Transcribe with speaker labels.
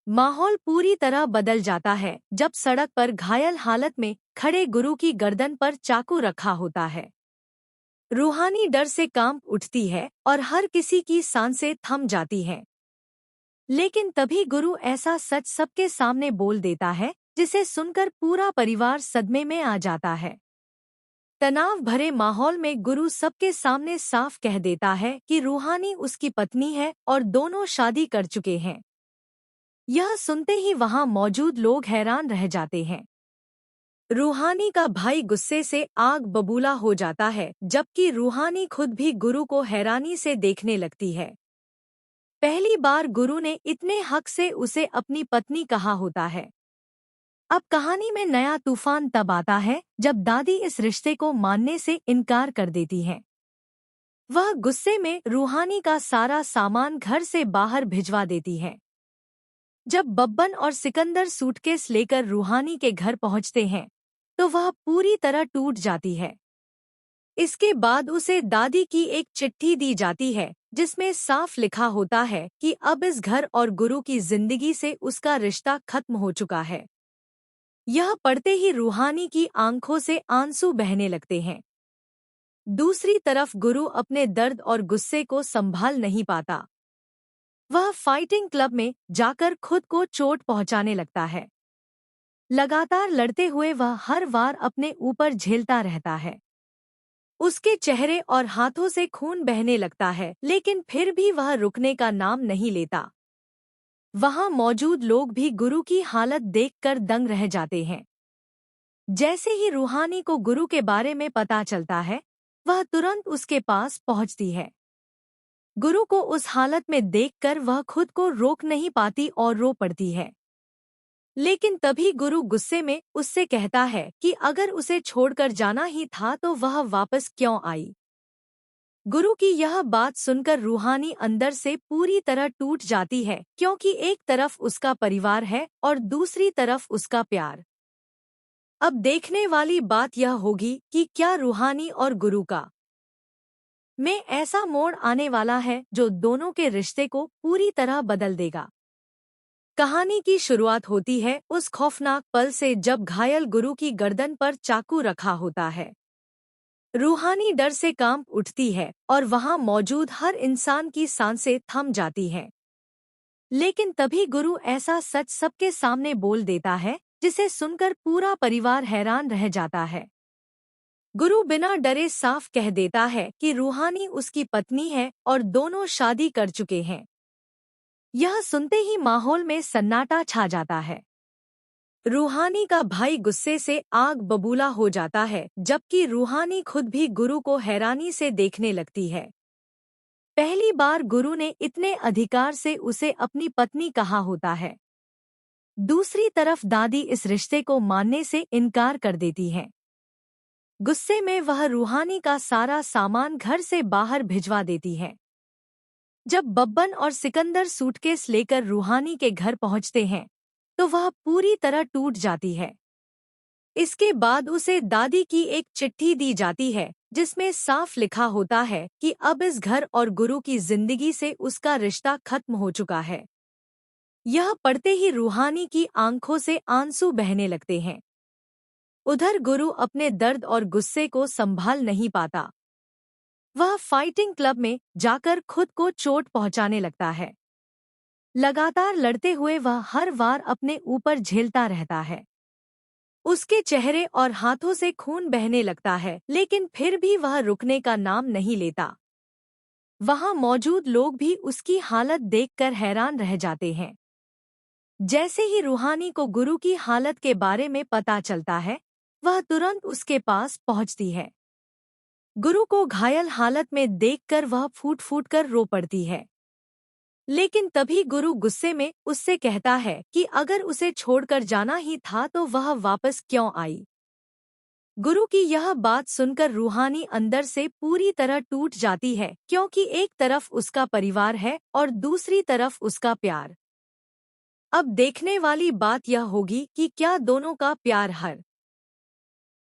Speaker 1: माहौल पूरी तरह बदल जाता है जब सड़क पर घायल हालत में खड़े गुरु की गर्दन पर चाकू रखा होता है। रूहानी डर से कांप उठती है और हर किसी की सांसें थम जाती हैं। लेकिन तभी गुरु ऐसा सच सबके सामने बोल देता है जिसे सुनकर पूरा परिवार सदमे में आ जाता है। तनाव भरे माहौल में गुरु सबके सामने साफ कह देता है कि रूहानी उसकी पत्नी है और दोनों शादी कर चुके हैं। यह सुनते ही वहां मौजूद लोग हैरान रह जाते हैं। रूहानी का भाई गुस्से से आग बबूला हो जाता है, जबकि रूहानी खुद भी गुरु को हैरानी से देखने लगती है। पहली बार गुरु ने इतने हक से उसे अपनी पत्नी कहा होता है। अब कहानी में नया तूफान तब आता है जब दादी इस रिश्ते को मानने से इनकार कर देती हैं। वह गुस्से में रूहानी का सारा सामान घर से बाहर भिजवा देती है। जब बब्बन और सिकंदर सूटकेस लेकर रूहानी के घर पहुंचते हैं तो वह पूरी तरह टूट जाती है। इसके बाद उसे दादी की एक चिट्ठी दी जाती है जिसमें साफ लिखा होता है कि अब इस घर और गुरु की जिंदगी से उसका रिश्ता खत्म हो चुका है। यह पढ़ते ही रूहानी की आंखों से आंसू बहने लगते हैं। दूसरी तरफ गुरु अपने दर्द और गुस्से को संभाल नहीं पाता। वह फाइटिंग क्लब में जाकर खुद को चोट पहुंचाने लगता है। लगातार लड़ते हुए वह हर बार अपने ऊपर झेलता रहता है। उसके चेहरे और हाथों से खून बहने लगता है, लेकिन फिर भी वह रुकने का नाम नहीं लेता। वहां मौजूद लोग भी गुरु की हालत देखकर दंग रह जाते हैं। जैसे ही रूहानी को गुरु के बारे में पता चलता है, वह तुरंत उसके पास पहुंचती है। गुरु को उस हालत में देखकर वह खुद को रोक नहीं पाती और रो पड़ती है। लेकिन तभी गुरु गुस्से में उससे कहता है कि अगर उसे छोड़कर जाना ही था तो वह वापस क्यों आई। गुरु की यह बात सुनकर रूहानी अंदर से पूरी तरह टूट जाती है, क्योंकि एक तरफ उसका परिवार है और दूसरी तरफ उसका प्यार। अब देखने वाली बात यह होगी कि क्या रूहानी और गुरु का में ऐसा मोड़ आने वाला है जो दोनों के रिश्ते को पूरी तरह बदल देगा। कहानी की शुरुआत होती है उस खौफनाक पल से जब घायल गुरु की गर्दन पर चाकू रखा होता है। रूहानी डर से कांप उठती है और वहां मौजूद हर इंसान की सांसें थम जाती हैं। लेकिन तभी गुरु ऐसा सच सबके सामने बोल देता है जिसे सुनकर पूरा परिवार हैरान रह जाता है। गुरु बिना डरे साफ कह देता है कि रूहानी उसकी पत्नी है और दोनों शादी कर चुके हैं। यह सुनते ही माहौल में सन्नाटा छा जाता है। रूहानी का भाई गुस्से से आग बबूला हो जाता है, जबकि रूहानी खुद भी गुरु को हैरानी से देखने लगती है। पहली बार गुरु ने इतने अधिकार से उसे अपनी पत्नी कहा होता है। दूसरी तरफ दादी इस रिश्ते को मानने से इनकार कर देती हैं। गुस्से में वह रूहानी का सारा सामान घर से बाहर भिजवा देती है। जब बब्बन और सिकंदर सूटकेस लेकर रूहानी के घर पहुंचते हैं तो वह पूरी तरह टूट जाती है। इसके बाद उसे दादी की एक चिट्ठी दी जाती है जिसमें साफ लिखा होता है कि अब इस घर और गुरु की जिंदगी से उसका रिश्ता खत्म हो चुका है। यह पढ़ते ही रूहानी की आंखों से आंसू बहने लगते हैं। उधर गुरु अपने दर्द और गुस्से को संभाल नहीं पाता। वह फाइटिंग क्लब में जाकर खुद को चोट पहुंचाने लगता है। लगातार लड़ते हुए वह हर बार अपने ऊपर झेलता रहता है। उसके चेहरे और हाथों से खून बहने लगता है, लेकिन फिर भी वह रुकने का नाम नहीं लेता। वहां मौजूद लोग भी उसकी हालत देखकर हैरान रह जाते हैं। जैसे ही रूहानी को गुरु की हालत के बारे में पता चलता है, वह तुरंत उसके पास पहुंचती है। गुरु को घायल हालत में देखकर वह फूट फूट कर रो पड़ती है। लेकिन तभी गुरु गुस्से में उससे कहता है कि अगर उसे छोड़कर जाना ही था तो वह वापस क्यों आई। गुरु की यह बात सुनकर रूहानी अंदर से पूरी तरह टूट जाती है, क्योंकि एक तरफ उसका परिवार है और दूसरी तरफ उसका प्यार। अब देखने वाली बात यह होगी कि क्या दोनों का प्यार हर